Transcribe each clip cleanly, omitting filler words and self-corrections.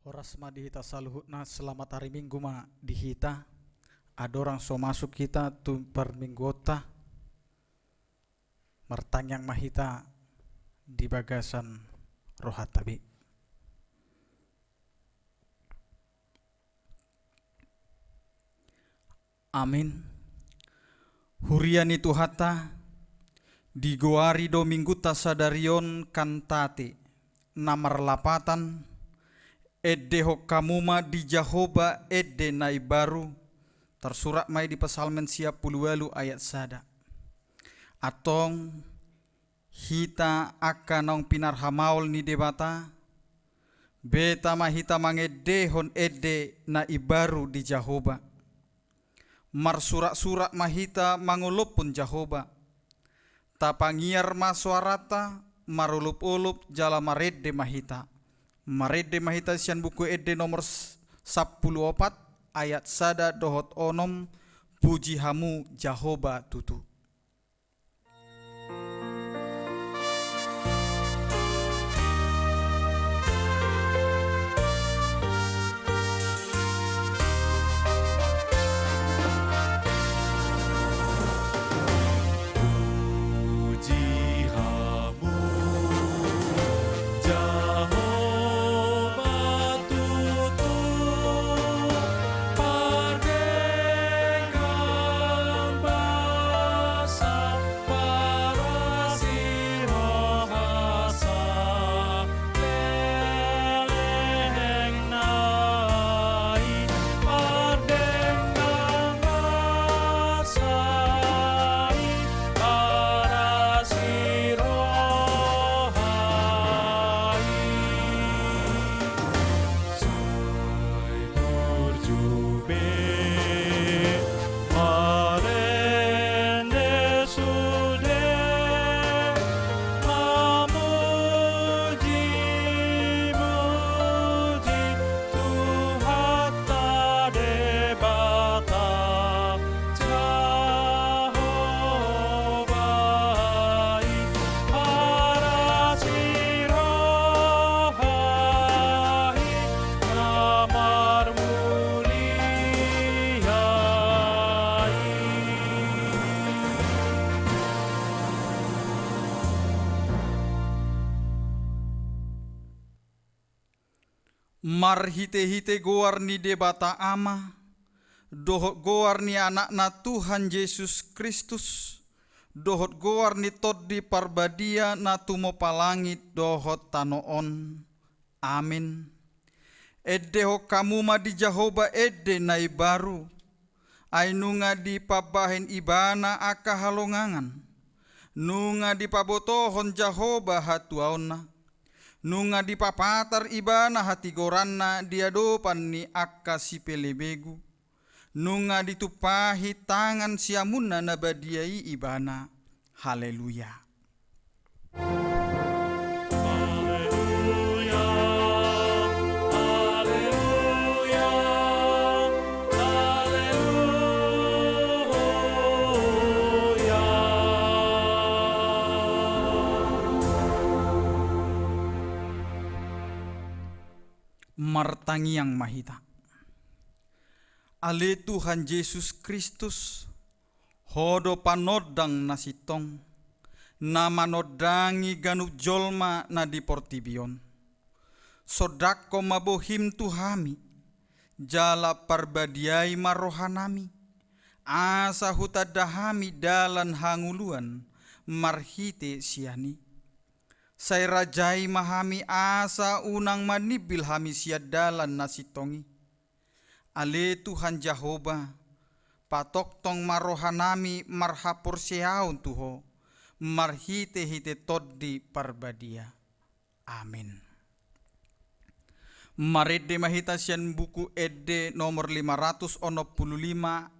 Horas ma dihita saluhutna selamat hari Minggu ma dihita. Ada orang so masuk kita tu per minggota. Martanyang mahita di bagasan rohat tabi. Amin. Huriani tuhata digoari do mingguta sadarion kantate namar lapatan edde hokkamuma di Jahoba edde nai baru tersurat mai di Psalmen siap puluwalu ayat sada. Atong hita akanong pinarhamaul ni debata beta mahita mangedehon edde nai baru di Jahoba. Mar surak-surak mahita mangulupun Jahoba. Tapangiar maswarata marulup-ulup jala maredde mahita. Maredde mahita sian buku edde nomor 14 ayat sada dohot onom puji hamu Jahoba tutu. Mar hite-hite goar ni debata ama, dohot goar ni anakna Tuhan Yesus Kristus, dohot goar ni toddi parbadia na tumo palangit dohot tanoon. Amin. Edde hokkamuma di Jahoba edde nai baru, ainunga di pabahen ibana aka halongangan, nunga di pabotohon Jahoba hatuauna. Nunga di papatar ibana hati goranna diadopan ni akka si pelebegu. Nunga ditupahi tangan siamunna nabadiai ibana. Haleluya. Martangi yang mahita. Ale Tuhan Yesus Kristus hodo panodang nasitong nama nodangi ganuk jolma na di portibion. Sodako mabohim tuhami jala parbadiai marohanami asa hutadahami dalan hanguluan marhite siani. Sai rajai mahami asa unang manibil hami siadalan nasitongi. Ale Tuhan Jahoba, patoktong marohanami marhapur siaun tuho, marhite-hite toddi parbadia. Amin. Maredde mahita sian buku edde nomor 565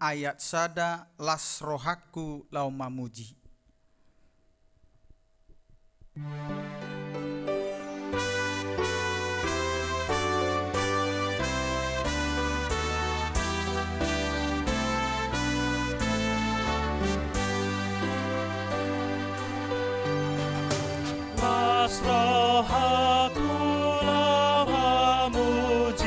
ayat sada las rohaku lau mamuji. Las rohaku lau mamuji.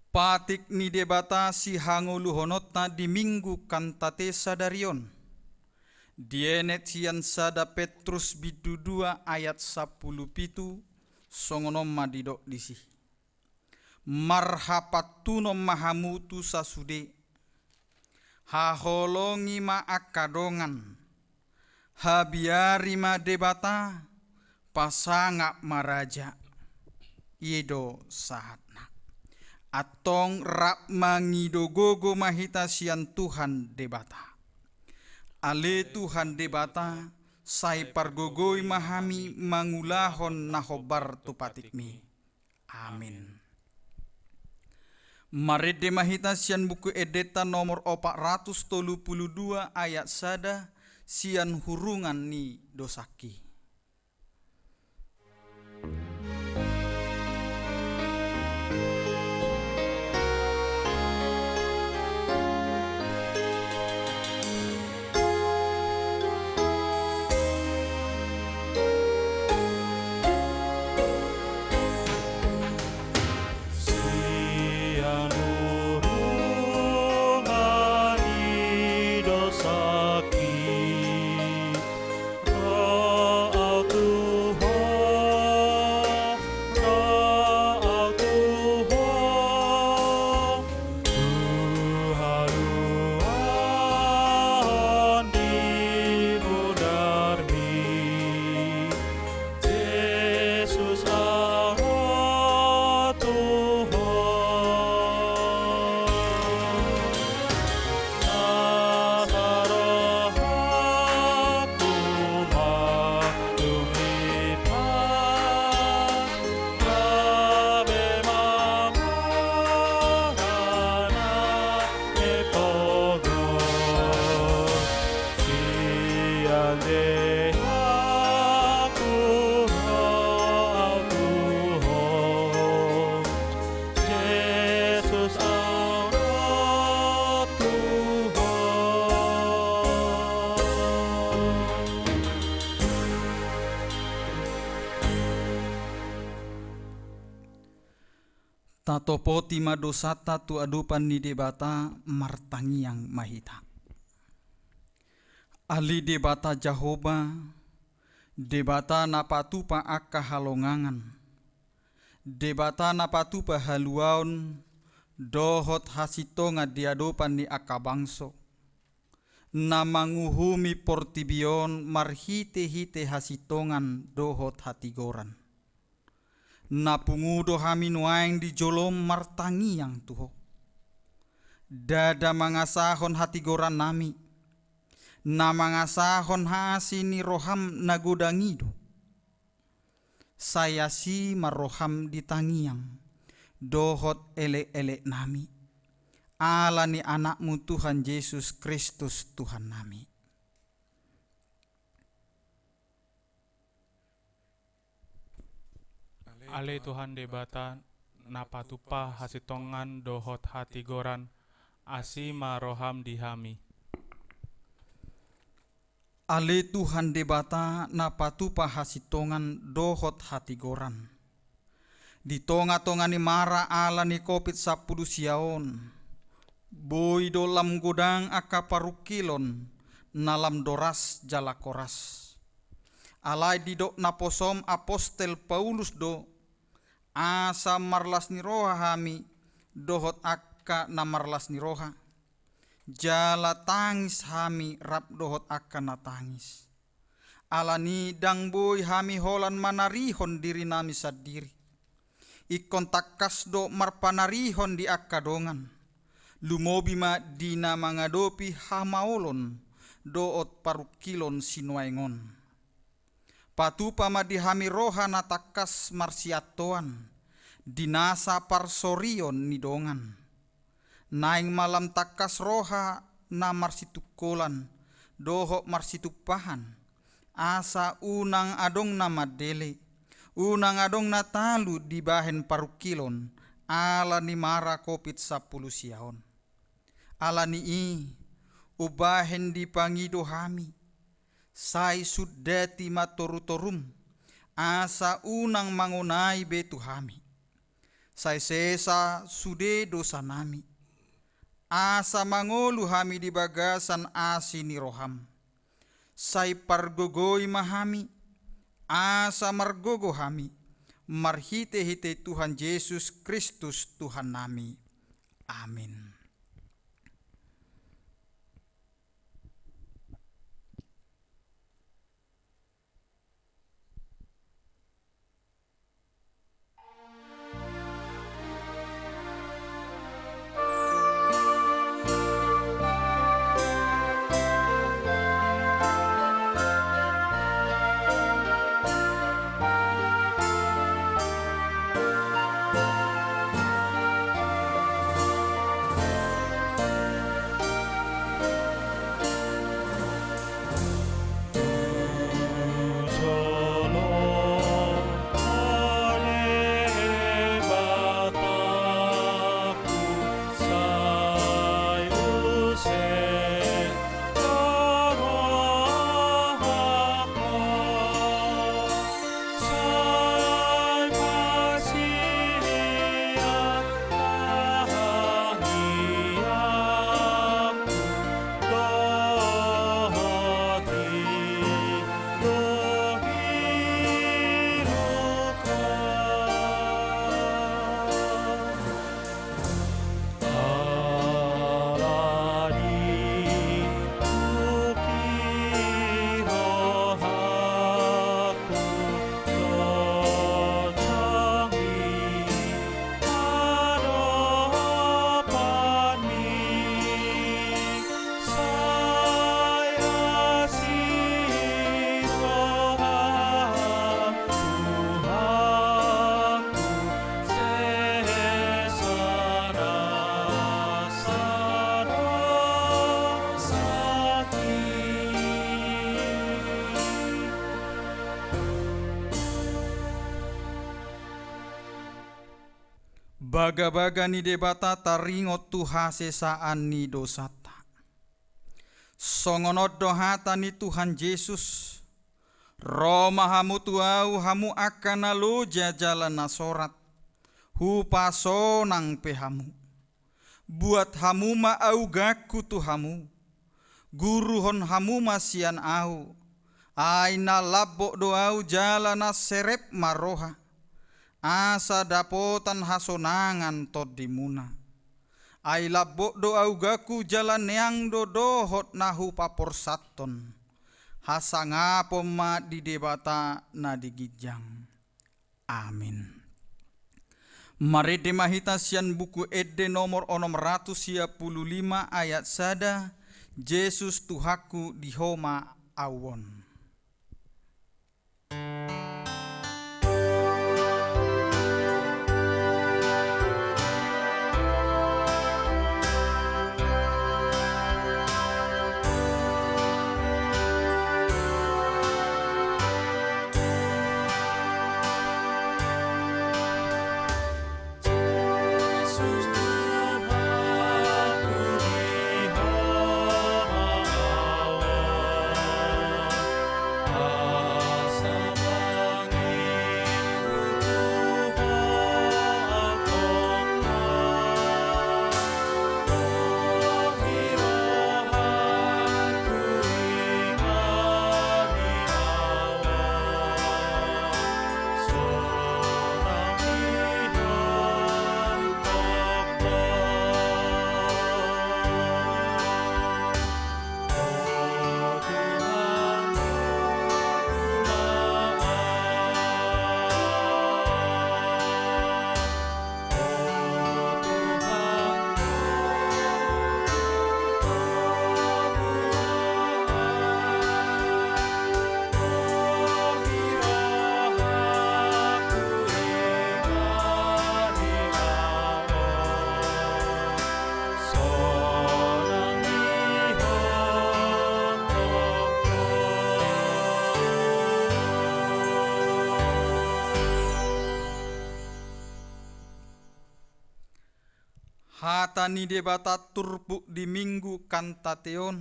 Patik ni debata si hanguluhonotna di minggu kantate sadarion. Dienet sian sada Petrus bidu 2 ayat 17 songonom madidok disi. Marhapatunom mahamutu sasude. Haholongi ma akadongan. Habiari ma debata pasangak maraja. Yedo sahatna. Atong rak mangidogogo mahita sian Tuhan debata. Ale Tuhan debata sai pargogoi mahami mangulahon nahobar tupatikmi. Amin. Marede mahita sian buku edeta nomor 432 ayat sada sian hurungan ni dosaki. Tatopo tima dosata tu adupan ni debata martangi yang mahita. Ali debata Jahoba, debata napatupa akka halongangan, debata napatupa haluaon, dohot hasitonga diadopan ni akka bangso, namanguhumi portibion marhite-hite hasitongan dohot hatigoran. Napungudo hami nuaing di jolom martangi yang tuho. Dada mangasahon hatigoran nami. Na mangasahon haasi ni roham nagodangido. Saya si maroham ditangiang. Dohot elek-elek nami. Ala ni anakmu Tuhan Yesus Kristus Tuhan nami. Ale Tuhan debata napatupa hasitongan dohot hatigoran asi maroham dihami. Ale Tuhan debata napatupa hasitongan dohot hatigoran. Di tonga-tongani mara ala ni kopit 10 siaon. Boy dolam godang aka parukilon nalam doras jalakoras. Alai didok naposom apostel Paulus do asa marlas ni roha hami dohot akka na marlas ni roha. Jala tangis hami rap dohot akka na tangis. Alani dang boy hami holan manarihon diri nami sadiri. Ikon takas do marpanarihon di akka dongan. Lumobi ma dina mangadopi hamaolon doot parukilon sinuaingon. Patupa madihami roha na takas marsiatoan, dinasa parsorion nidongan. Naing malam takas roha na marsitukolan, doho marsitupahan. Asa unang adong na madele, unang adong na talu di bahen parukilon, ala ni mara kopit 10 siaon. Ala ni ubahen di pangido hami. Sai sudeti matorutorum asa unang mangunai betu hami. Sai sesa sude dosa nami. Asa mangolu hami di bagasan asini roham. Sai pargogoi mahami. Asa margogo hami. Marhite-hite Tuhan Yesus Kristus Tuhan nami. Amin. Baga-baga ni debata taringot Tuhan sesaan ni dosata. Songonot dohata ni Tuhan Yesus. Roma hamu tuau hamu akan alo jajalan nasorat. Hupaso nang pehamu. Buat hamu ma au gaku tuhamu. Guru hon hamu masian au. Aina labok doau jalana serep maroha. Asa dapotan hasonangan todimuna. Ai labok do augaku jalan yang dohot nahu papor saton. Hasanga poma di debata na digijang. Amin. Mari demahita sian buku Ede nomor 655 ayat sada. Yesus Tuhaku di homa awon. Hatani debata turpuk di minggu kantateon.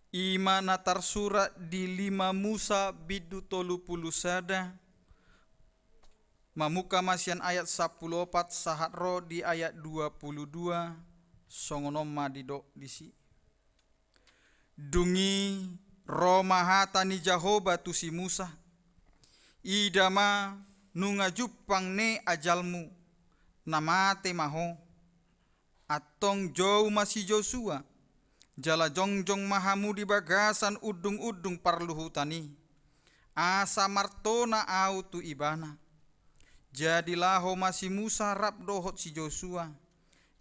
Ima natar surat di 5 Musa bidu 30 sada. Mamuka masian ayat 14 sahat ro di ayat 22 songonom madidok disi. Dungi ro mahatani Jahoba tu si Musa. Idama nunga jupang ne ajalmu namate maho. Atong jauh masih Joshua. Jala jongjong mahamu di bagasan udung-udung parluhutani. Asa martona au tu ibana. Jadilah ho masih Musa rap dohot si Joshua.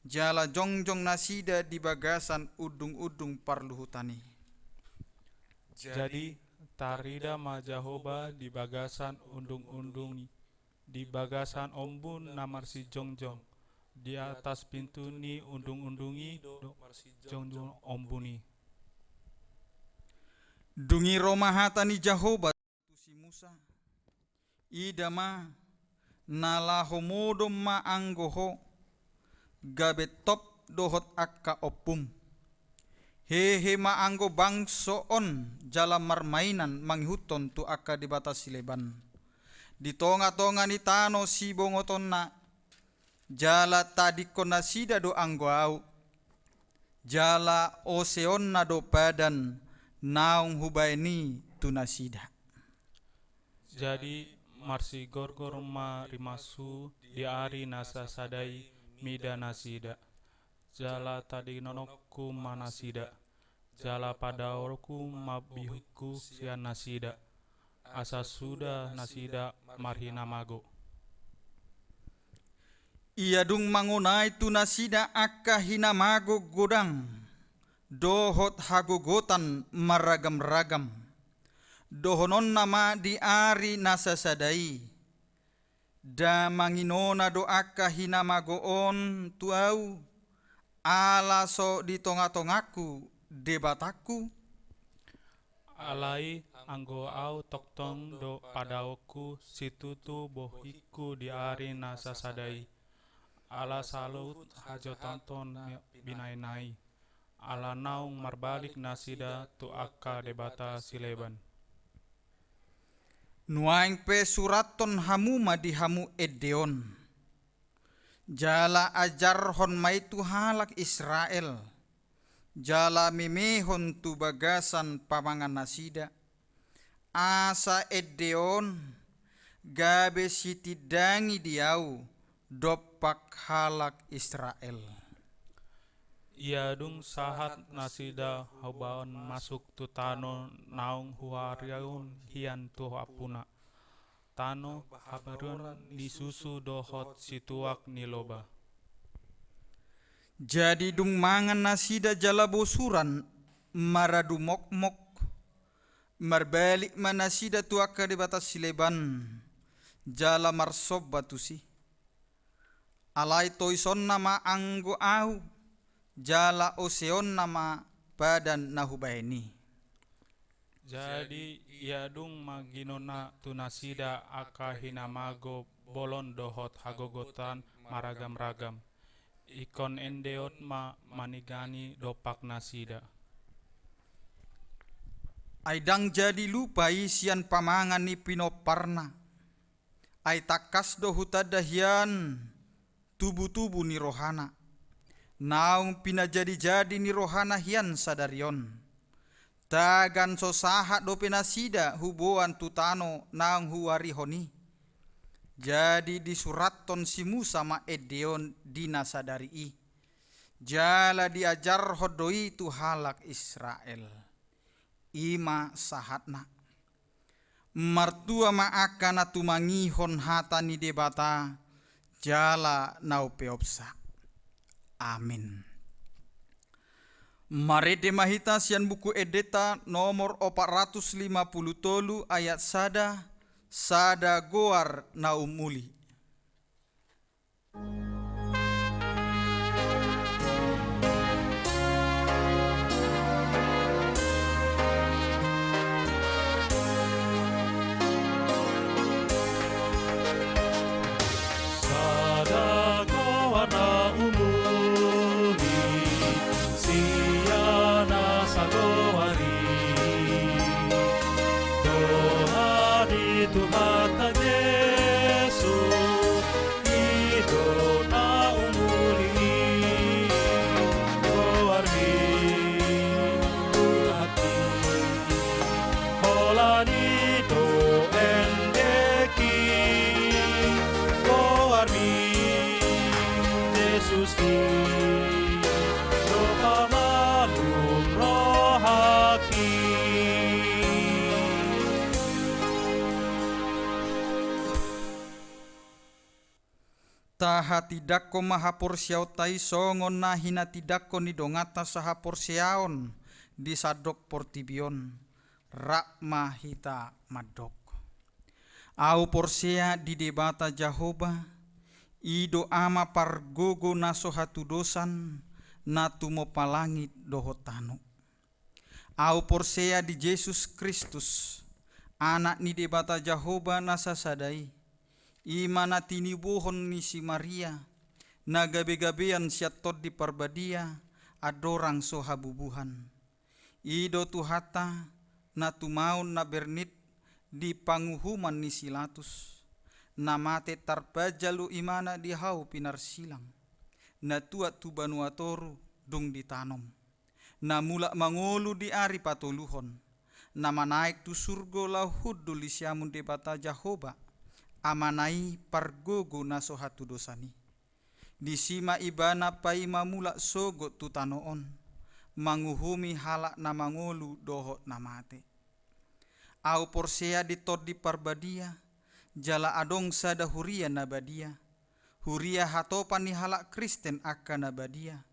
Jala jongjong nasida di bagasan udung-udung parluhutani. Jadi tarida ma Jahoba di bagasan undung-undung di bagasan ombun namar si jongjong. Di atas pintu ni undung-undungi do jongjong ombuni. Dungi romahatani Jahoba tu si Musa. Idama nalahomodom ma anggoho gabetop dohot akka opum. Hehe ma anggo bangsoon jala marmainan manghuton tu akka di batas sileban. Di tonga-tonga ni tano si bongoton na jala tadi konasida do anggo au. Jala oseon na do padan naung hubaini tu nasida. Jadi marsi gorgor ma rimasu di ari nasa sadai mida nasida. Jala tadi nonokku manasida. Jala padaorku mabihuku sian nasida. Asa sudah nasida marhinamago. Ia dung mangunai tu nasida akka hinamago godang. Dohot hagogotan maragam-ragam. Dohonon nama di ari nasa sadai. Da manginona do akka hinamagoon tu au. Ala so di tonga-tongaku debataku. Alai anggo au toktong do padaoku situtu bohiku di ari nasa sadai. Ala salut hajo tonton binainai. Ala naung marbalik nasida tu akka debata sileban. Nuaing pe suraton hamuma di hamu edeon. Jala ajar hon maitu halak Israel. Jala memehon tu bagasan pamangan nasida. Asa edeon gabe sitidangi diau dopak halak Israel. Ia dung sahat nasida habaon masuk tu tano naung huariaun hian tu apuna. Tano habarun disusu dohot situak niloba. Jadi dung mangan nasida jala bosuran maradu mok-mok. Marbalik manasida tu akka di batas sileban. Jala marsob batusi. Alai toison nama anggo au. Jala oseon nama badan nahubaini. Jadi ia dung maginona tunasida aka hinamago bolon dohot hagogotan maragam-ragam. Ikon endeot ma manigani dopak nasida. Aidang jadi lupai sian pamangan ni pinoparna. Ai takas do hutadahian tubuh-tubuh ni rohana. Naung pinajadi-jadi ni rohana hian sadarion. Tagan so sahat do penasida huboan tutano naung huwarihoni. Jadi disuraton si Musa ma edeon dinasadari. Jala diajar hodoi tu halak Israel. Ima sahatna. Martua ma akana tumangihon hatani debata. Jala nau peopsa. Amin. Marede mahita sian buku edeta nomor 453 ayat sada goar naumuli. Tuhan Yesus taha tidak ko mahaporsiaw tay songon na hina tidak ko ni dongata saha porsiaon di sadok portibion rakma hita madok. Au porsia di debata Jahoba ido ama pargogo naso hatu dosan na tumo palangit dohotano. Au porsia di Yesus Kristus anak ni debata Jahoba nasa sadai imana tinibuhon ni si Maria na gabe-gabean siatot di parbadia adorang sohabubuhan. Ido tuhata na tumaun na bernit di panguhuman ni Silatus na mate tarpajalu imana di hau pinarsilang na tuat tu banuatoru dung ditanom na mula mangolu di ari patoluhon na manaik tu surgo lahud dulisiamun debata Jahoba amanai pargogo na sohatu dosani di sima ibana paima mula sogo tu tanoon manguhumi halak na mangolu dohot na mate. Au porsea di tod di parbadia jala adong sada huria na badia huria hatopan ni halak Kristen akan na badia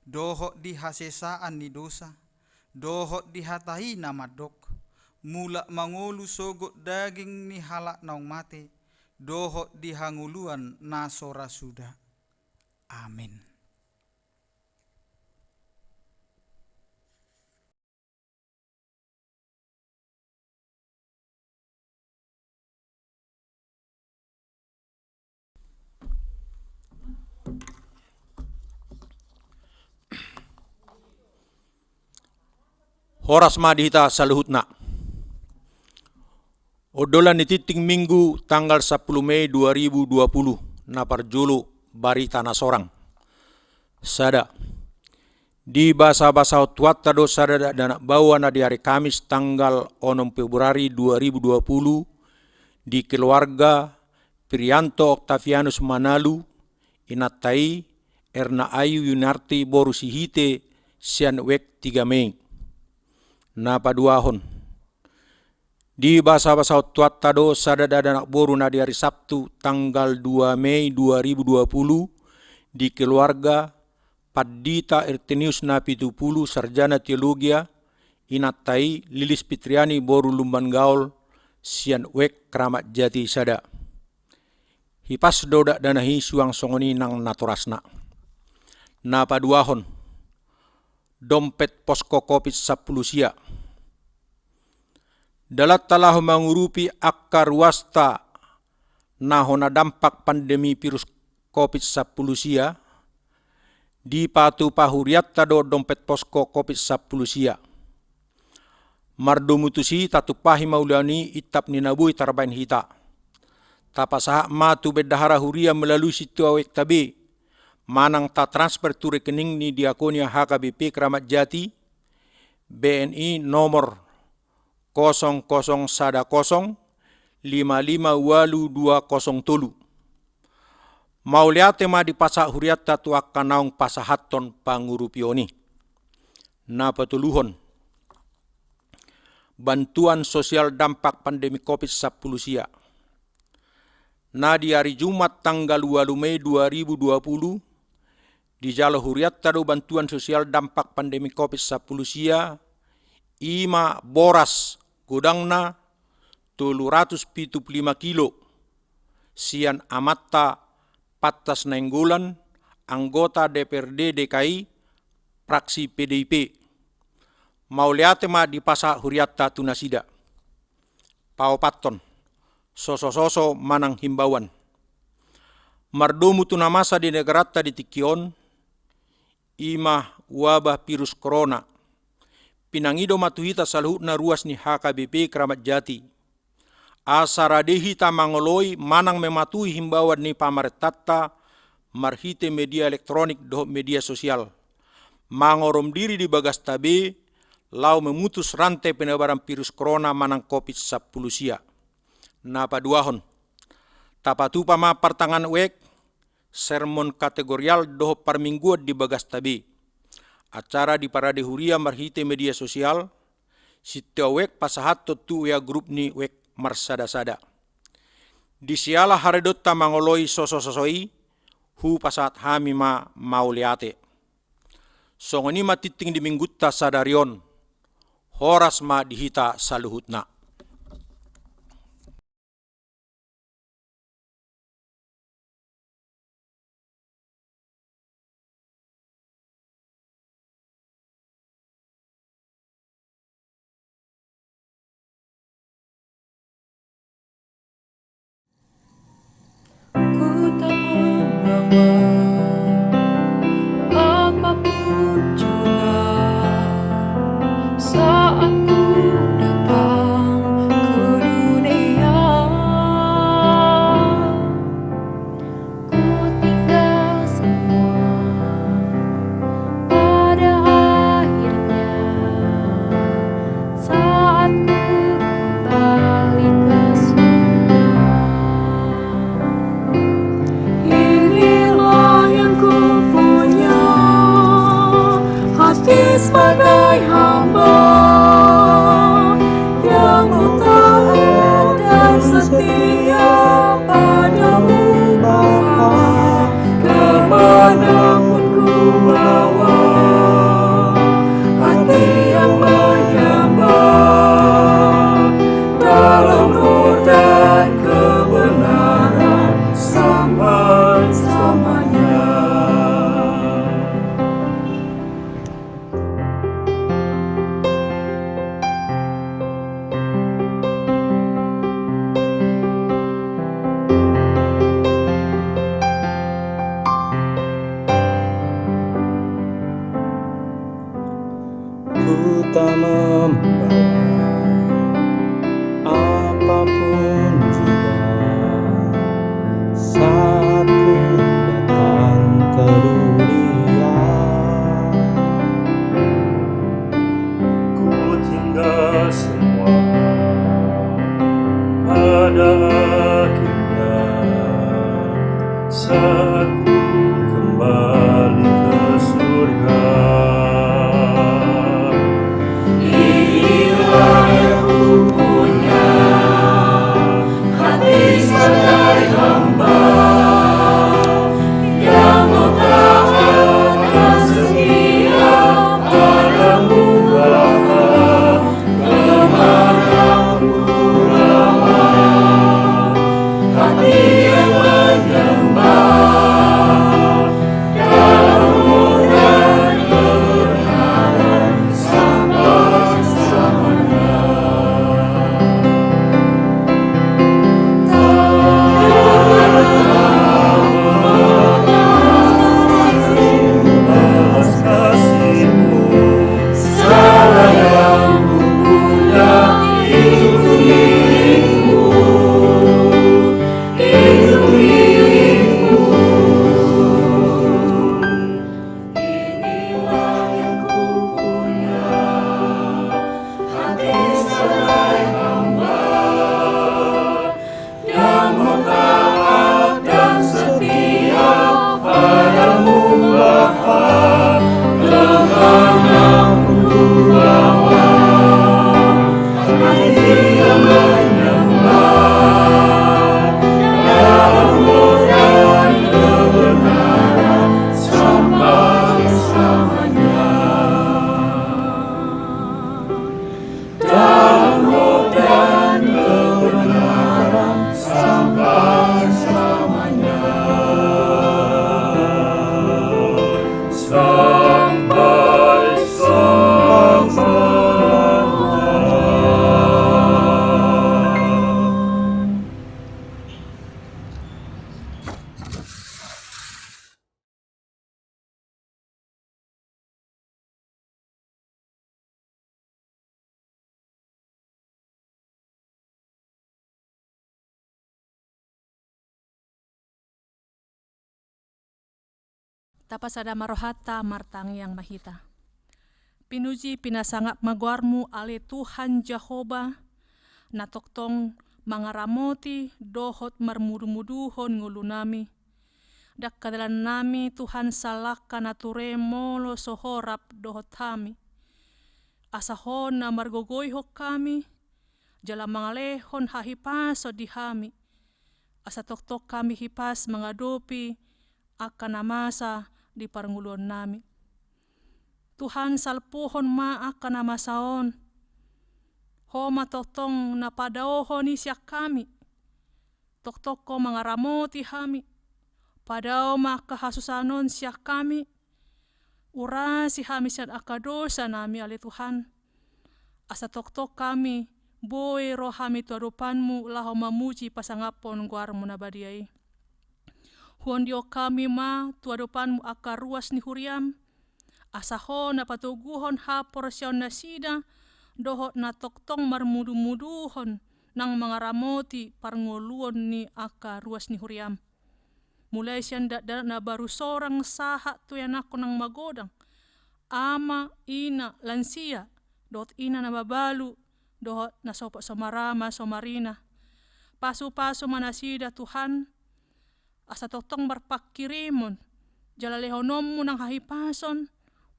dohot di hasesaan ni dosa dohot di hatai na madok mula mangolu sogo daging ni halak naung mate dohot di hanguluan na sora suda. Amin. Horas madihita saluhutna. Odolan ni titing Minggu tanggal 10 Mei 2020 na parjulu barita na sorang. Sada di basa-basa tuata do sada dana bawa na di hari Kamis tanggal 6 Februari 2020 di keluarga Prianto Octavianus Manalu inatai Erna Ayu Yunarti Borusihite sian wek 3 Mei na paduahon di basa-basa tuata do sada dana boru na di hari Sabtu tanggal 2 Mei 2020 di keluarga Padita Ertenius na 70 sarjana teologia inatai Lilis Pitriani boru Lumban Gaul sian wek Kramat Jati sada. Hipas doda danahi suang songoni nang naturasna. Na paduahon dompet posko COVID 10 sia. Dalat talah mengurupi akar wasta nahona dampak pandemi virus COVID 10 sia di patu pahuriat tado dompet posko COVID 10 sia. Mardomutusi tatupahi maulani itap ninabui tarbain hita. Tapasaha matu bedahara huria melalui situ awek tabe manang ta transfer tu rekening ni Diakonia HKBP Kramat Jati BNI nomor 0010558203. Mauliate ma di pasak huriat tatu akan naung pasahaton pangurupioni. Na patuluhon bantuan sosial dampak pandemi COVID-10 sia. Na di hari Jumat tanggal 2 Mei 2020 di jalo huriat tadu bantuan sosial dampak pandemi COVID-10 sia ima boras gudangna 775 kilo sian amatta patas nenggulan anggota DPRD DKI praksi PDIP mauliate ma di pasak huriatta tunasida pao paton soso-soso manang himbauan mardomu tunamasa di negarata di tikion ima wabah virus corona pinangido matuhita saluhutna ruas ni HKBP Kramat Jati asaradehi tamangoloi manang mematuhi himbauan ni pamaretatta marhite media elektronik do media sosial mangorom diri di bagas tabe lau memutus rantai penyebaran virus corona manang COVID-10 sia. Na paduahon tapatupa ma partangan wek sermon kategorial doho parmingguan di bagas tabe acara di parade huria marhite media sosial sitia wek pasahat tu ya grup ni wek marsada-sada di siala haredot tamangoloi sosososoi hu pasat hami mau liate. Songoni matiting di minggutta sadarion, horas ma dihita saluhutna. Ku tak membawa apapun juga saat ku datang ke dunia. Ku tinggal semua pada akhirnya saat ku kembali ke surga. Inilah yang ku punya, hati sebagai hamba yang taat dan setia padamu Bapa. Kemanapun ku bawa, hati yang menyembah dalam roh dan kebenaran sampai-samanya. Ku tak membawa apapun juga saat ku datang ke dunia. Ku tinggal semua pada akhirnya saat ku kembali ke surga. Inilah yang ku punya, hati sebagai hamba yang taat dan setia padamu Bapa. Kemanapun ku bawa, hati yang menyembah dalam roh dan kebenaran sampai-samanya. Balas kasih-Mu, segala yang ku punya itu milik-Mu, itu milik-Mu. Inilah yang ku punya, hati sebagai hamba yang taat dan setia padamu Bapa. Kemanapun ku bawa, hati yang menyembah dalam roh dan kebenaran sampai-samanya. Dalam roh dan kebenaran sampai-samanya. Tapasada marohata martang yang mahita. Pinuji pinasangap magwarmu ale Tuhan Jehovah, na toktong mangaramoti dohot marmudu-muduhon ngulunami. Dak kadalan nami Tuhan salaka nature molo sohorap dohot kami. Asahon na margogoyhok kami, jala mangalehon hahipaso di kami. Asa toktok kami hipas mengadopi akan namasa di parnguluan nami. Tuhan salpuhon ma akan namasaon. Ho matotong na padaohon ni siya kami. Toktoko mangaramoti hami. Padao makahasusanon siya kami. Urasi hami siya akadosa nami ali Tuhan. Asa toktok kami. Boy roh hami tuadupanmu laho mamuji pasangapon guarmu nabadiai. Huon dio kami ma tuadupanmu akaruas ni huriam. Asaho na patuguhon hapor siya nasida. Dohot na toktong marmudu-muduhon nang mangaramoti parngoluon ni akaruas ni huriam. Mulai siya na baru sorang saha tuyan ako ng magodang. Ama, ina, lansia. Dohot ina na babalu. Dohot na sopo somarama, somarina. Pasu-pasu manasida Tuhan. Asa toktong barpakirimon. Jalalehonom mo ng hahipason.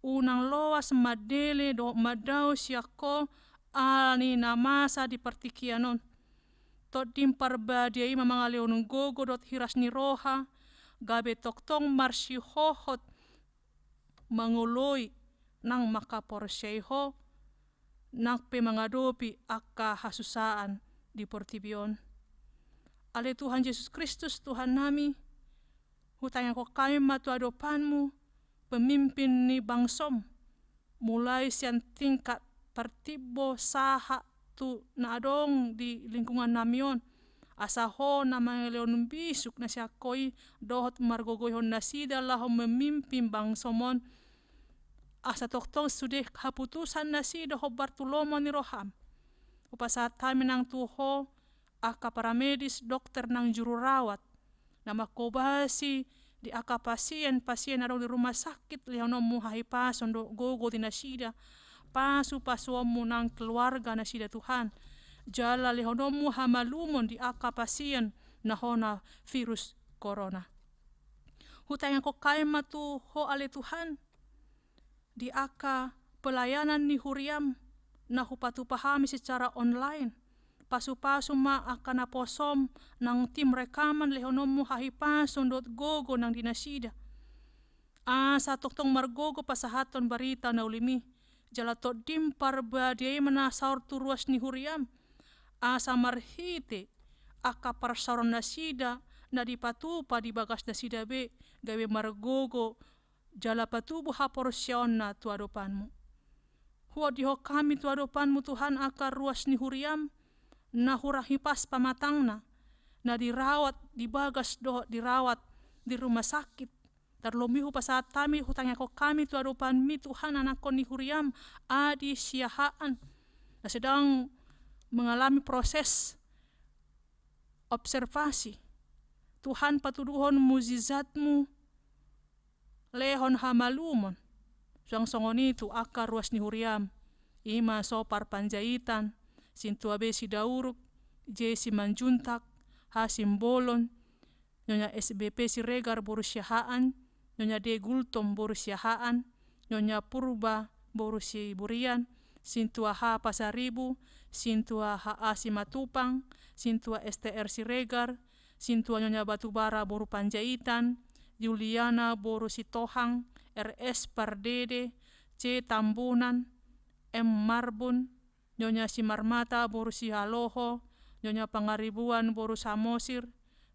Unang loas madele do madaw siya ko ani namasa di partikianon. Tot dim parbadiay mamangaliw ng gogo dot hiras ni roha. Gabe toktong marsihohot manguloy nang makaporsyeho. Nakpe mangadopi akka hasusaan di portibion. Ale Tuhan Yesus Kristus Tuhan nami. Hutang ko kami matuadopanmu. Pemimpin ni bangsom mulai siang tingkat partibo saha tu na adong di lingkungan namion asaho na mangeleon bisuk na siya koi dohot margogoyhon nasida laho memimpin bangsomon asa toktong sudah haputusan nasida ho Bartolomeo ni roham upasat kami nang tuho aka paramedis dokter nang juru rawat na makobasi di aka pasien adong di rumah sakit lihanom mo hahipason do gogo tinasida pasu mo ng keluarga nasida Tuhan jala lihanom mo hamalumon di aka pasien na hona virus corona. Hutang ko kay matu ho ale Tuhan di aka pelayanan ni huriam na hupatupahami secara online. Pasu-pasu ma akan naposom ng tim rekaman lehonom mo hahipason dot gogo ng dinasida. Sa toktong margogo pasahaton barita na ulimi. Jalatot dim parbadiay manasaur turuas ni huriam. Asa marhite aka parsaron nasida na dipatupa di bagas nasida be gawe margogo jala patubo haporsyon na tuadopanmu. Huwag diho kami tuadopanmu Tuhan aka ruas ni huriam. Na hurahipas pamatangna na dirawat di bagas do dirawat di rumah sakit tarlomihu pasat kami hutang ko kami tuadupan mi Tuhan anak ko ni huriam adi siyahaan na sedang mengalami proses observasi Tuhan patuduhon muzizatmu lehon hamalumon songon itu akar ruas ni huriam ima sopar panjaitan Sintua besi dauruk, jesi manjuntak, hasim bolon, nyonya SBP Siregar boru syahaan, nyonya De Gultom boru syahaan, nyonya Purba boru si burian, sintua ha Pasaribu, sintua ha Asimatupang, sintua STR Siregar, sintua nyonya Batubara boru Panjaitan, Juliana boru si Tohang, RS Pardede, C Tambunan, M Marbun, Nyonya si Marmata boru si Haloho, Nyonya Pangaribuan boru Samosir,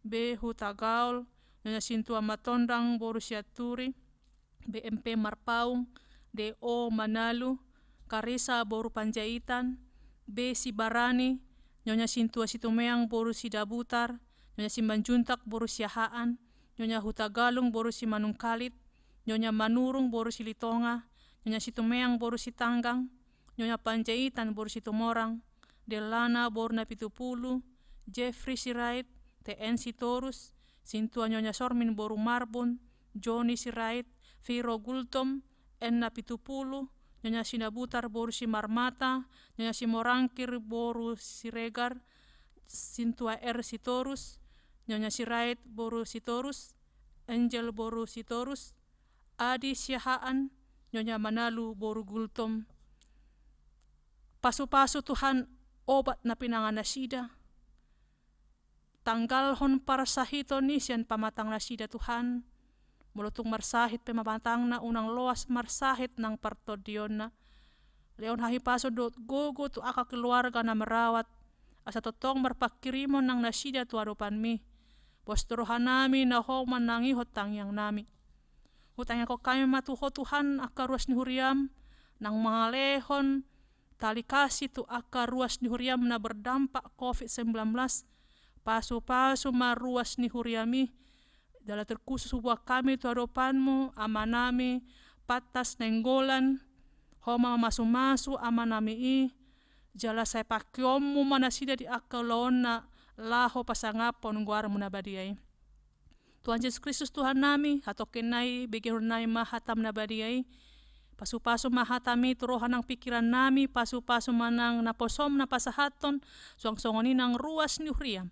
B Hutagaul, Nyonya Sintua Matondang boru si Aturi, BMP Marpaung, DO Manalu, Karisa boru Panjaitan, B si Barani, Nyonya Sintua Situmeang boru si Dabutar, Nyonya si Manjuntak boru si Haan, Nyonya Hutagalung boru si Manungkalit, Nyonya Manurung boru si Litonga, Nyonya Situmeang boru si Tanggang, Nyonya Panjaitan boru si Tumorang, Delana boru na 70, Jeffrey Sirait, TN si Torus, Sintua Nyonya Sormin boru Marbun, Johnny Sirait, Viro Gultom, N na 70, Nyonya Sinabutar boru si Marmata, Nyonya si Morangkir boru si Regar, Sintua R si Torus, Nyonya Sirait boru si Torus, Angel boru si Torus, Adi Siahaan, Nyonya Manalu boru Gultom. Pasu-pasu Tuhan obat na pinangan nasida. Tanggalhon para sahito ni siyan pamatang nasida Tuhan. Mulutung marsahit pemabantang na unang loas marsahit ng partodion na. Leon hahipaso dot gogo tu aka keluarga na merawat. Asa totong marpakirimon ng nasida tu arupan mi. Posturohan nami na homan nangihot tangyang nami. Hutang ko kami matuho Tuhan aka ruas ni huriam. Nang mga lehon tali kasih tu aka ruas ni huriam na berdampak COVID-19. Pasu-pasu maruas ni huriami. Dalam terkhusus buat kami tu hadapanmu, amanami, patas nenggolan, homa masu-masu amanami jala saya pakiomu mana sida di akalona laho pasangapon guar munabadiai. Tuhan Yesus Kristus Tuhan nami, atau kenai begihurnai mahatam nabadiai, pasu-pasu mahatami turohan ng pikiran nami, pasu-pasu manang naposom na pasahaton, suang-suangoni ng ruas ni huriam.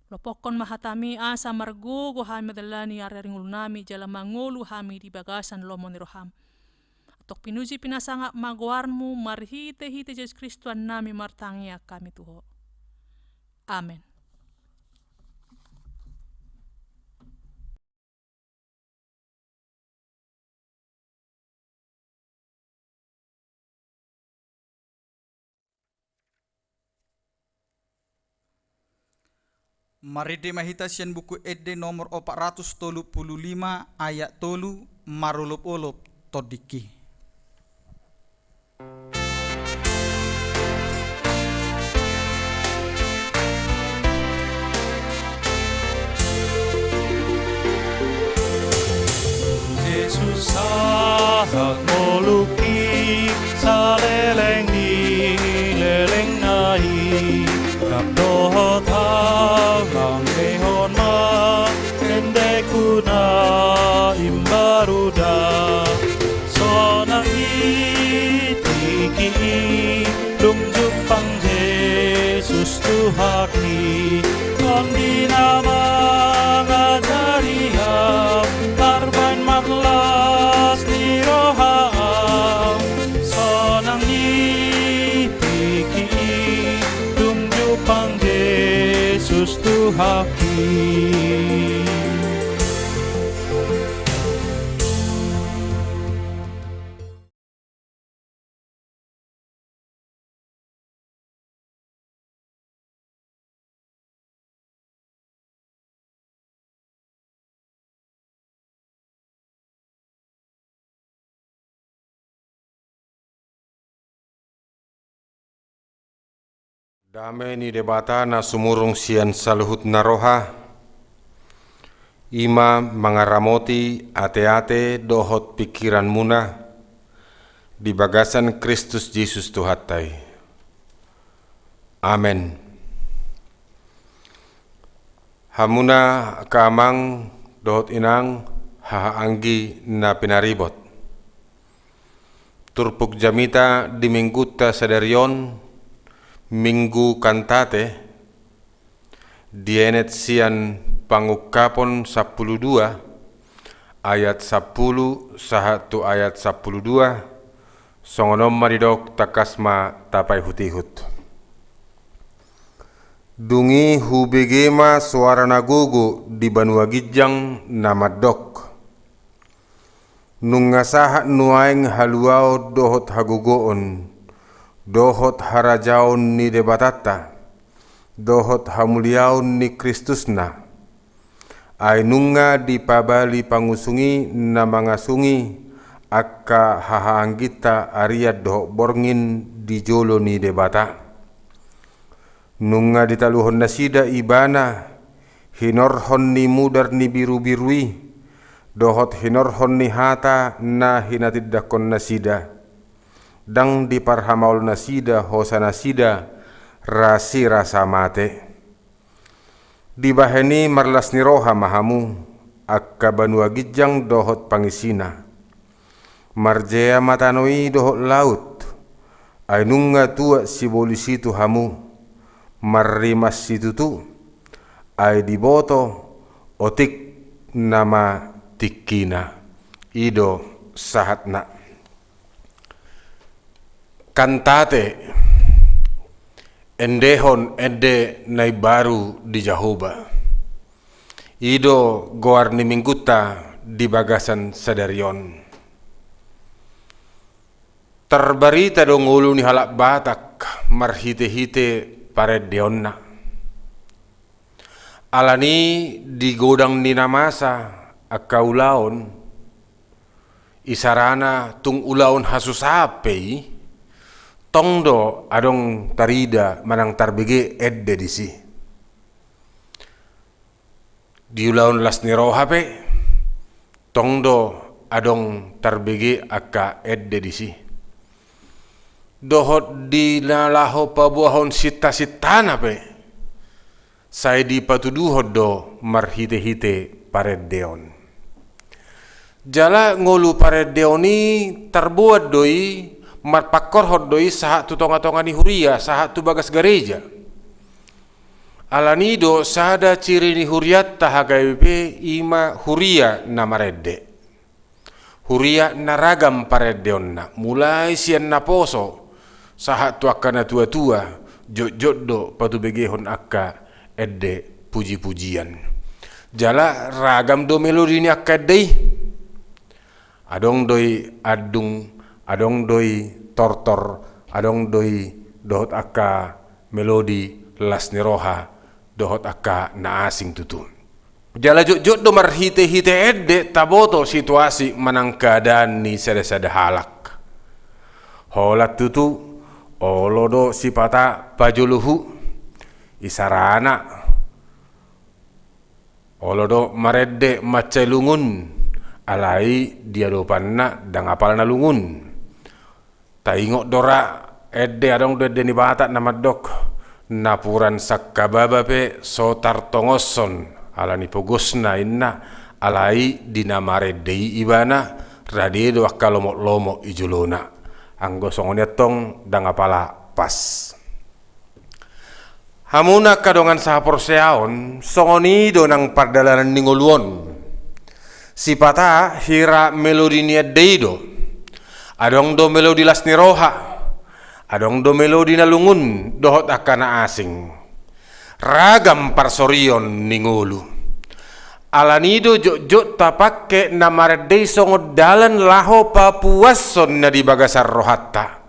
Lopokon mahatami asa margugo hami madalani araringul nami jala mangulu hami di bagasan lomon roham. Atok pinuji pinasanga magwarmu marhite-hite Yesus Kristus nami martangia kami Tuho. Amen. Mari mahita sian buku Ede nomor 435 ayat 3 marulup-ulup todiki. Yesus sahat moluki saleleng di leleng nai kapdohot hamang mehon ma endekuna imbaruda sonang itiki lumjupang Yesus Tuhaki kondi nama ngajariam tarbain marlas di roham sonang itiki lumjupang Yesus Tuhaki. Dame ni debata na sumurong sian saluhut na roha, ima mangaramoti ate-ate dohot pikiran muna, di bagasan Kristus Yesus Tuhatai. Amen. Hamuna kaamang dohot inang hahaanggi na pinaribot. Turpuk jamita di mingguta sadarion, Minggu kantate dienet sian pangukapon 12 ayat 10 sahatu ayat 12 songonom maridok takasma tapai hutihut. Dungi hubegema suara nagogo di Banua Gijang namadok. Nungasahat nuaing haluao dohot hagugoon. Dohot harajaon ni debatata, dohot hamuliaon ni Kristusna, ay nunga di pabali pangusungi na mga sungi, akka hahaanggita ariad dohot borngin di jolo ni debata. Nunga ditaluhon na sida ibana, hinorhon ni mudar ni biru-birui, dohot hinorhon ni hata na hinatidakon na sida. Dang diparhamaul nasida hosa nasida rasi rasa mate. Dibaheni marlas ni roha mahamu akka Banua Gijang dohot pangisina. Marjea matanoi dohot laut. Ay nunga tua si bolisitu hamu. Marimas situtu. Ay diboto otik nama tikina. Ido sahatna. Kantate endehon ende nai baru di Jahoba. Ido goar ni mingguta di bagasan sadarion. Terbarita dong ulu ni halak Batak marhite-hite paredeonna. Alani di godang ni namasa akaulaon isarana tung ulaon hasusapei tongdo adong tarida manang tarbege edde disi. Di ulaon las niroha pe tongdo adong tarbege akka edde disi. Dohot di nalaho pabuahon sita-sitana pe saya di patuduhod do marhite-hite paredeon. Jala ngolu paredeoni terbuat doi marpakorhod doi saha tu tonga-tonga ni huria saha tu bagas gereja. Alanido sada ciri ni huriat tahagaipe ima huria na marede. Huria na ragam paredeonna mulai sian na poso saha tu akana tua-tua jod-joddo patu begehon akka edde puji-pujian. Jala ragam do melodi ni akka dei. Adong doi adung, adong doi tortor, adong doi dohot akka melodi las niroha, dohot akka na asing tutu. Jala jod-jod do marhite-hite edde taboto situasi manang keadaan ni sada-sada halak. Holat tutu olodo sipata pajuluhu isarana olodo maredde macalungun alai dia dopanna dang apal na lungun taingok dora edde adong dede ni bata namadok napuran sakkababa pe sotar tongoson alani pogosna inna alai dinamaredde ibana radedo akkalomok-lomok ijulona anggo songonya tong dang apala pas. Hamuna kadongan sahapor seaon songoni do nang pardalanan ningoluon. Sipata hira melodi nia deido. Adong do melodi las niroha. Adong do melodi nalungun dohot akana asing. Ragam parsorion ningolu. Alanido jok-jok tapake namaredei songo dalan laho papuason na di bagasar rohatta.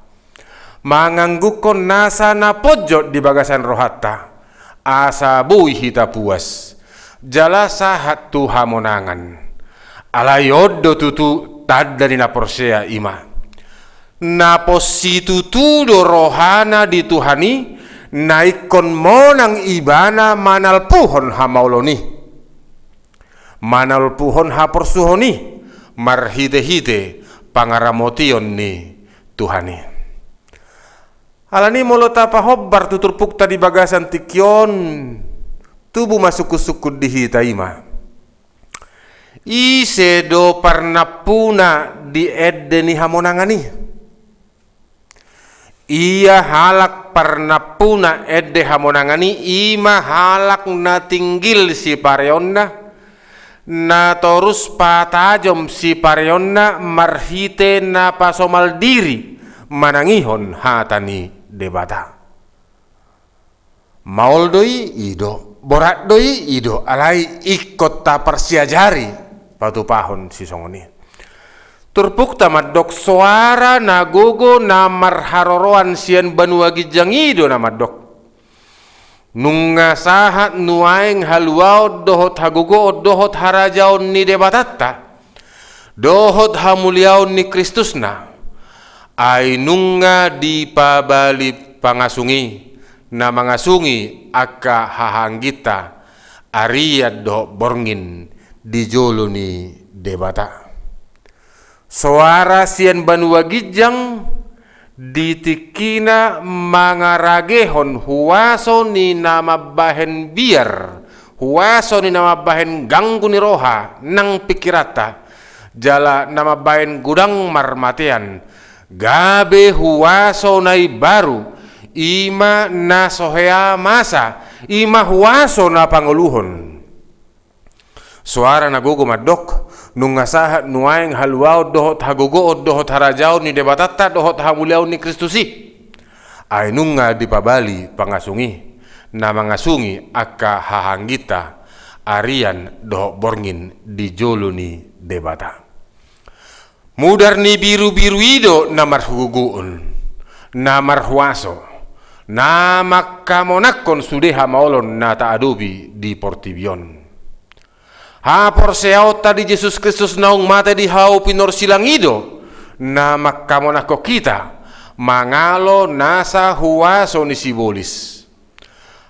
Manganggukon nasa na pojok di bagasan rohatta asa bui hita puas jala sahat tu hamonangan alayoddo tutu tad dari na porsea ima na positu tu do rohana di tuhani naikon monang ibana manal puhon hamauloni manal puhon haporsuhoni marhite-hite pangaramotion ni tuhani. Alani molota pahobbar tutur pukta di bagasan tikyon tubuh masuk-sukud di hita ima. Ise do parnapuna di edde ni hamonangani. Ia halak parnapuna edde hamonangani ima halak na tinggil si pareonna na torus patajom si pareonna marhite na pasomal diri manangihon hatani debata. Maul doi ido, borat doi ido, alai ikut ta persiajari patu pahon si songoni. Turpuk tamadok suara nagogo namar haroroan sian banua gijang ido namadok. Nunga sahat nuaeng haluau dohot hagogo dohot harajaon ni debatatta. Dohot hamuliaon ni Kristusna. Ainunga di pabali pangasungi na mangasungi akka hahanggita ariad do borngin di jolo ni debata. Suara sian banua gijang ditikina mangaragehon huwaso ni nama bahen biar huwaso ni nama bahen ganggu ni roha nang pikirata jala nama bahen gudang marmatian gabe huwaso nai baru ima na sohea masa ima huwaso na panguluhon. Suara nagogo madok nungasahat nuaeng haluau dohot hagogo dohot harajau ni debatata dohot hamuliau ni Kristusi. Ay nunga di pabali pangasungi na mangasungi akka hahanggita arian dohok borngin di joloni debata. Mudar ni biru-biru ido namar huguun, namar huaso, namak kamonakon sudeha maolon nata adobi di Portibion. Hapor seauta di Yesus Kristus naung mata di hau pinor silang ido, namak kamonako kita, mangalo nasa huaso ni sibolis.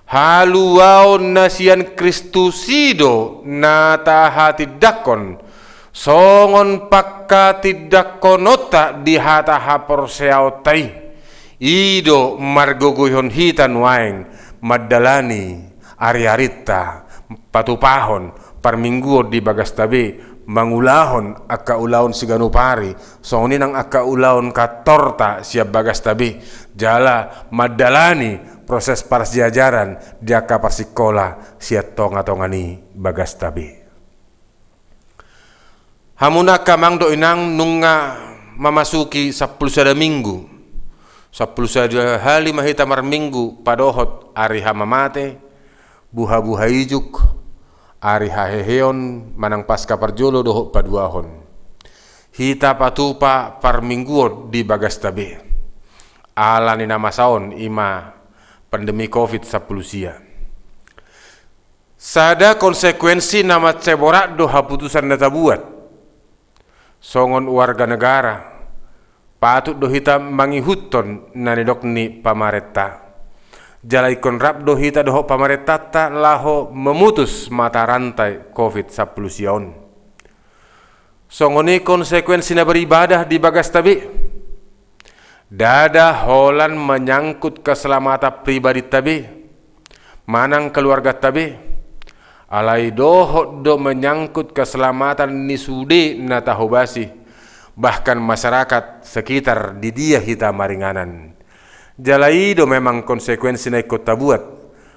Haluao nasian Kristusido nata hati dakon, songon pakka tidakon ota di hata hapor seautai, ido margogoyon hitan waeng, madalani, ari-arita, patupahon, parmingguo di bagas tabi, mangulahon akka ulahon si ganupari, songni nang akka ulahon ka torta siap bagas tabi, jala madalani proses parsiajaran dia ka parsikola siap tonga-tongani bagas tabi. Hamuna kamang do inang nunga mamasuki 10 sada minggu, 10 sada hari mahita marminggu padohot ari hamamate, buha-buha ijuk, ari haheheon manang pasca parjolo dohok paduahon. Hita patupa parmingguot di bagas tabe. Ala ni nama saon ima pandemi COVID-10 sia. Sada konsekuensi nama ceborak doha putusan nata buat. Songon warga negara patut dohita mangihuton nanidok ni pamaretta. Jalai konrap dohita dohok pamaretata laho memutus mata rantai COVID-10 sion. Songoni konsekuensi na beribadah di bagas tabi. Dada holan menyangkut keselamatan pribadi tabi, manang keluarga tabi. Alai dohok do menyangkut keselamatan nisude na tahobasi, bahkan masyarakat sekitar di dia hita maringanan. Jalaido memang konsekuensi na ikut tabuat,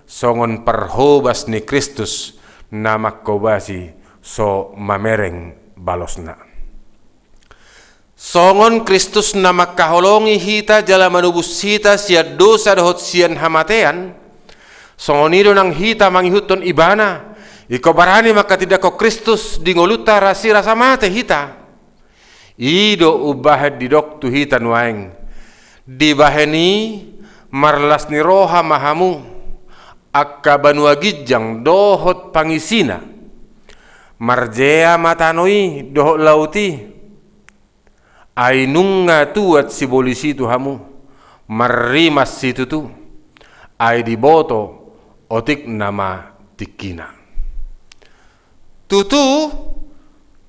songon perhobas ni Kristus namak kobasi so mamereng balosna. Songon Kristus namak kaholongi hita jala manubus hita siat dosa dohot sian hamatean, songonido nang hita mangihuton ibana, iko barani maka tidak ko Kristus dingoluta rasi rasa mate hita. Ido ubahet didok tu hita nuaeng. Dibaheni marlas ni roha mahamu akka banua gijang dohot pangisina marjea matanoi dohot lauti ainunga tuat si bolisi tu hamu marimas situ tu ai diboto otik nama tikina tutu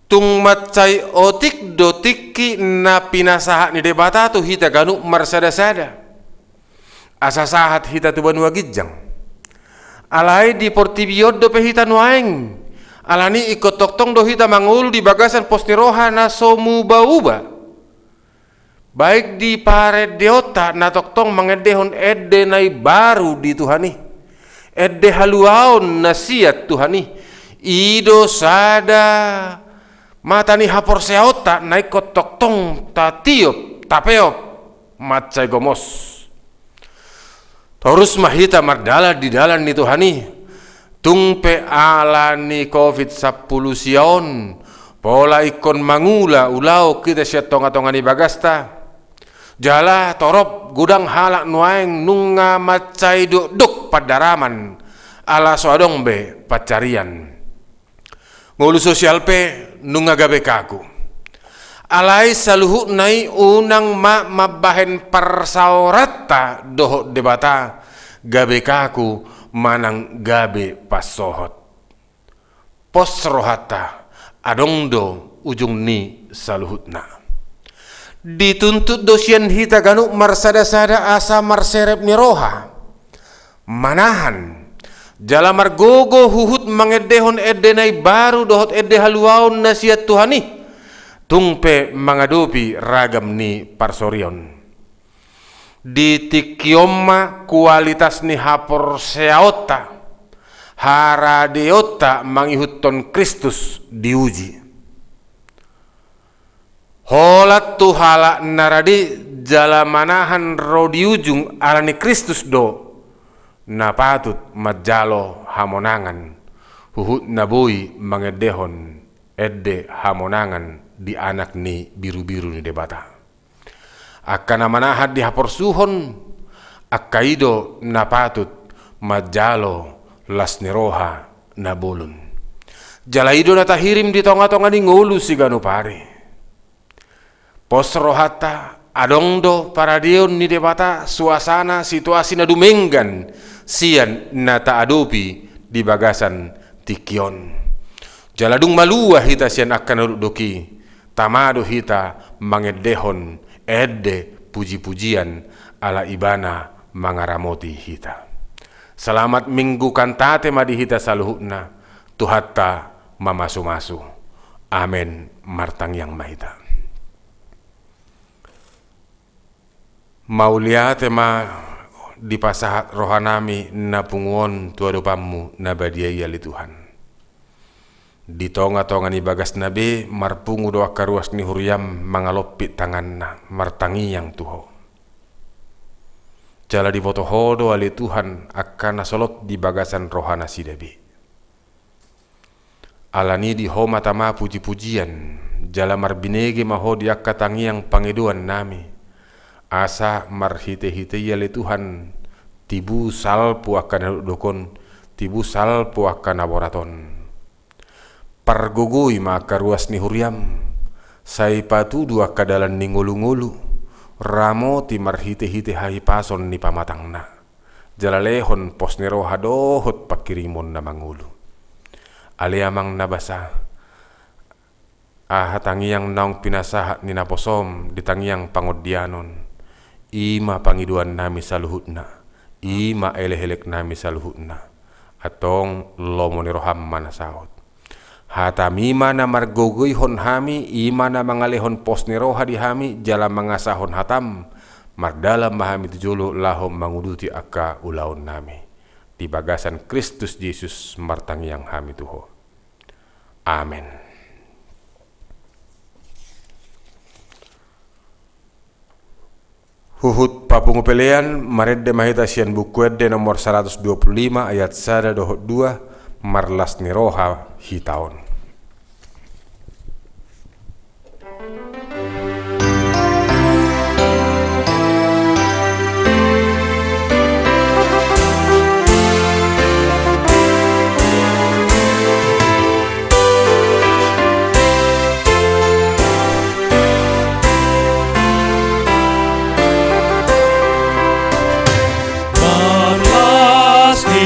tung macai otik do tiki na pinasahat ni debata tu hita ganu marsada-sada asasahat hita tu banua gijang alai di Portibion do pehita nuaeng alani ikut toktong do hita mangul di bagasan postiroha na somu bauba baik di paret deota na toktong mangedehon edde nai baru di Tuhani edde haluaon nasiat Tuhani ido sada mata ni hapor seota naik kotok tong ta tiup tapeop macai gomos terus mahita mardala di dalan ni Tuhani tungpe ala ni COVID-10 sion pola ikon mangula ulau kita siat tonga-tonga ni bagasta jala torop gudang halak nuaeng nunga macai duk padaraman ala soadong be pacarian ngulu sosial pe nunga gabe kaku alai saluhu nai unang mabahen parsaorata dohok debata gabe kaku manang gabe pasohot posrohata adongdo ujung ni saluhutna dituntut dosian hita ganuk marsada-sada asa marserep ni roha manahan jala margogo huhut mangedehon edde nai baru dohot edde haluaon nasiat Tuhani tungpe mangadopi ragam ni parsorion di tikioma kualitas ni hapor seota haradeota mangihuton Kristus diuji holat tu halak naradi jala manahan ro diujung alani Kristus do na patut majalo hamonangan Huhut naboi mangedehon edde hamonangan di anak ni biru-biru ni debata. Akana manahat di haporsuhon akkaido napatut majalo lasniroha nabulun. Jalaido natahirim di tonga-tonga ni ngulu si ganupari. Posrohata adongdo paradion ni debata suasana situasi na dumenggan sian nata adopi di bagasan tikion. Jaladung malua hita sian akan doki tamado hita mangedehon edde puji-pujian ala ibana mangaramoti hita. Selamat minggu kantate madi hita saluhutna tuhatta mamasu-masu. Amen martang yang mahita. Maulia tema di pasahat rohanami napunguon tuadopamu nabadiaya li Tuhan. Di tonga-tonga ni bagas nabe marpungu doa karuas ni huriam mangalopit tanganna martangi yang tuho. Jala di foto hodo ali Tuhan akan nasolot di bagasan rohana sidabi. Alani di ho matama puji-pujian jala marbinege maho di akka tangi yang pangeduan nami. Asa marhite-hite yale Tuhan tibu salpu akan dokon tibu salpu akan aboraton pargogoi maka ruas ni huriam sai patudu akadalan ni ngulu-ngulu ramo ti marhite-hite hai pason ni pamatangna jalalehon posnero hadohot pakirimon na mangulu aliamang nabasa tangiang naong pinasahat ni naposom di tangiang pangodianon ima pangiduan nami saluhutna, ima elehelek nami saluhutna, atong lomo ni roham manasaot. Hatamima na margogoy hon hami, ima na mangalehon pos ni roha di hami, jala mangasahon hatam, mardalam mahami tujulo lahom manguduti akka ulaon nami. Di bagasan Kristus Yesus martangiang hami tuho. Amen. Huhut papungupelean maredde mahita sian bukuedde nomor 125 ayat 1 dohot 2 marlas ni roha hitaon.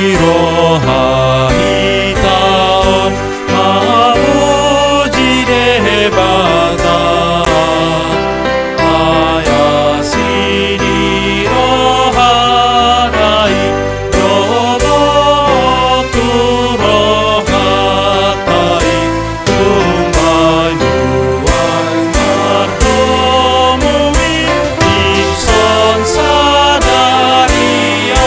Roha hitaon mamuji debata ayasi di roha nai robo tu roha tai tumai nuan martomui inson sadario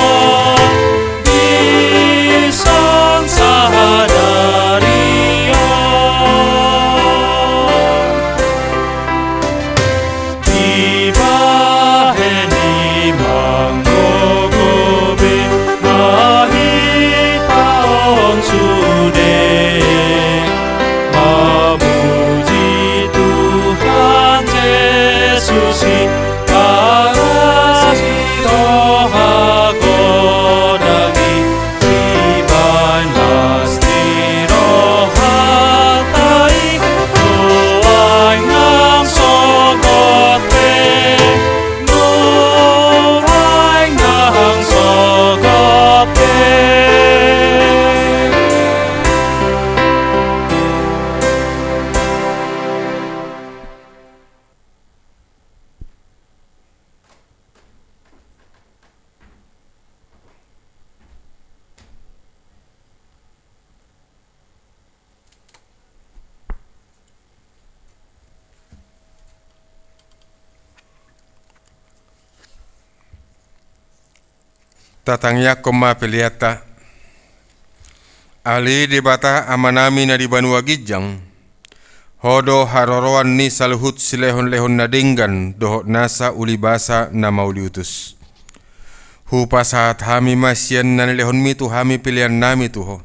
Tatangya koma peliata ali debata amanami na di Banua Gijang hodo haroroan ni saluhut silehon-lehon na dinggan dohot nasa ulibasa na mauliutus hupa saat hami masyan na lehon mitu hami pilihan nami tuho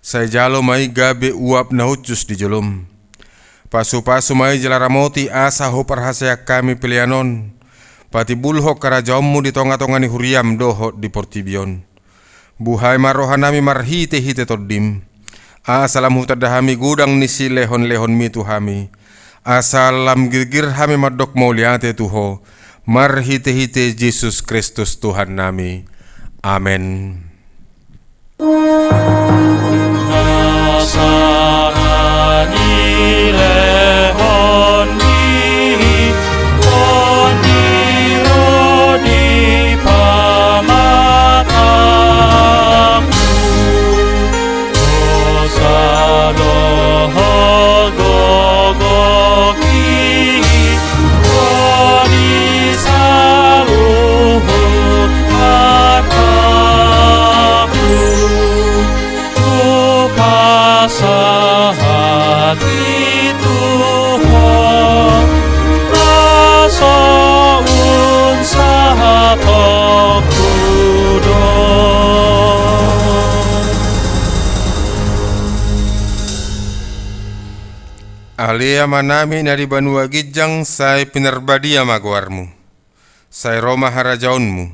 Saya jalo mai gabe uap na hucus di jolom. Pasu-pasu mai jalaramoti asa ho parhasaya kami pilianon. Pati bulho karajaommu di tonga-tonga ni huriam doho di portibion. Buhai marohanami marhite-hite toddim. Asalam hutadahami gudang nisi lehon-lehon mi tuhami. Asalam girgir hami madok mauliate tuho. Marhite-hite Yesus Kristus Tuhan nami. Amen. Nasarani lehon mi ondiro di pamataku dosa doho gogoki odi saluhu ataku hati Tuhan rasa unsah kudo. Alia manami nari Banua Gijang sai pinerbadia magwarmu. Sai Roma harajaunmu.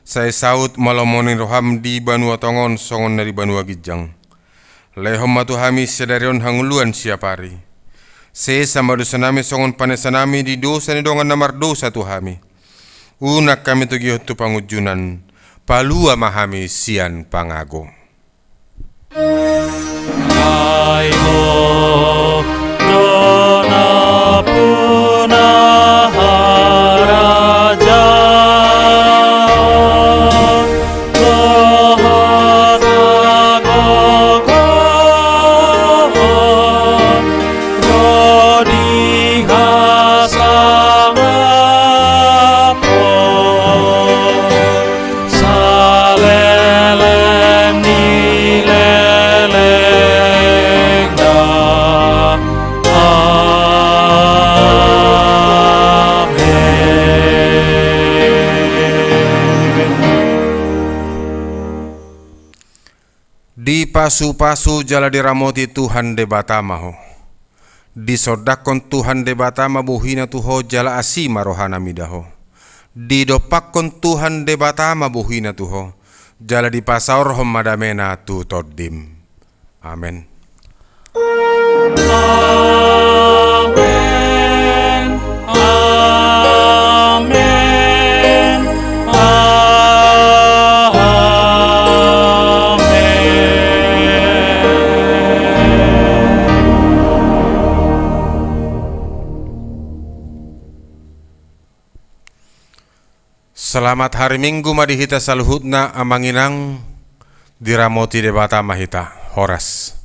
Sai saut malomoni roham di Banua Tongon songon nari Banua Gijang. Lehom matuhami sedarion hanguluan siapari. Se sama dosanami songon panesanami di dosa ni dongan namar dosa tuhami. Unak kami tugi tu pangujunan. Palua mahami sian pangago. Ayo dona punah raja Di pasu-pasu jala diramoti Tuhan de batamaho. Di sodakon Tuhan de batama buhina tuho jala asima rohana midaho. Di dopakon Tuhan de batama buhina tuho jala di pasaur homadamena tu toddim. Amen. Amen. Amen. Selamat hari Minggu madihita saluhutna amanginang diramoti de batama hita. Horas.